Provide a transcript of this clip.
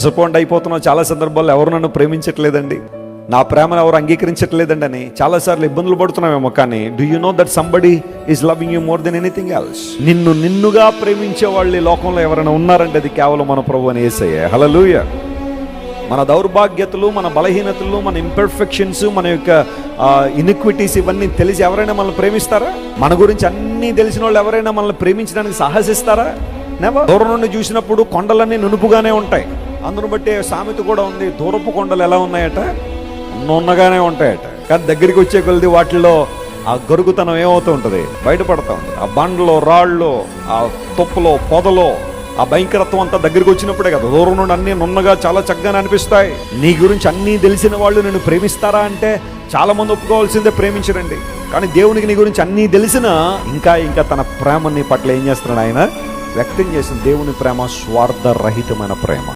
Disappoint అయిపోతున్నాం. చాలా సందర్భాల్లో ఎవరు నన్ను ప్రేమించట్లేదండి, నా ప్రేమను ఎవరు అంగీకరించట్లేదండి అని చాలాసార్లు ఇబ్బందులు పడుతున్నామేమో. కానీ do you know that somebody is loving you more than anything else? నిన్నుగా ప్రేమించే వాళ్ళు ఈ లోకంలో ఎవరైనా ఉన్నారంటే అది కేవలం మన ప్రభువు అని యేసయ్య. హల్లెలూయా. మన దౌర్భాగ్యతలు, మన బలహీనతలు, మన ఇంపర్ఫెక్షన్స్, మన యొక్క ఇనిక్విటీస్ ఇవన్నీ తెలిసి ఎవరైనా మనల్ని ప్రేమిస్తారా? మన గురించి అన్నీ తెలిసిన వాళ్ళు ఎవరైనా మనల్ని ప్రేమించడానికి సాహసిస్తారా? నెవర్. దూరం నుండి చూసినప్పుడు కొండలన్నీ నునుపుగానే ఉంటాయి. అందును బట్టి సామెత కూడా ఉంది, దూరపు కొండలు ఎలా ఉన్నాయట, నున్నగానే ఉంటాయట. కానీ దగ్గరికి వచ్చే కొలది వాటిల్లో ఆ గరుగుతనం ఏమవుతూ ఉంటుంది, బయటపడతా ఉంటుంది. ఆ బండ్లో, రాళ్ళు, ఆ తుప్పలో, పొదలో ఆ భయంకరత్వం అంతా దగ్గరికి వచ్చినప్పుడే కదా. దూరం నుండి అన్నీ నున్నగా చాలా చక్కగానే అనిపిస్తాయి. నీ గురించి అన్నీ తెలిసిన వాళ్ళు నిన్ను ప్రేమిస్తారా అంటే చాలా మంది ఒప్పుకోవాల్సిందే, ప్రేమించరండి. కానీ దేవునికి నీ గురించి అన్నీ తెలిసినా ఇంకా తన ప్రేమ నీ పట్ల ఏం చేస్తున్నాడు ఆయన వ్యక్తం చేసిన దేవుని ప్రేమ స్వార్థరహితమైన ప్రేమ.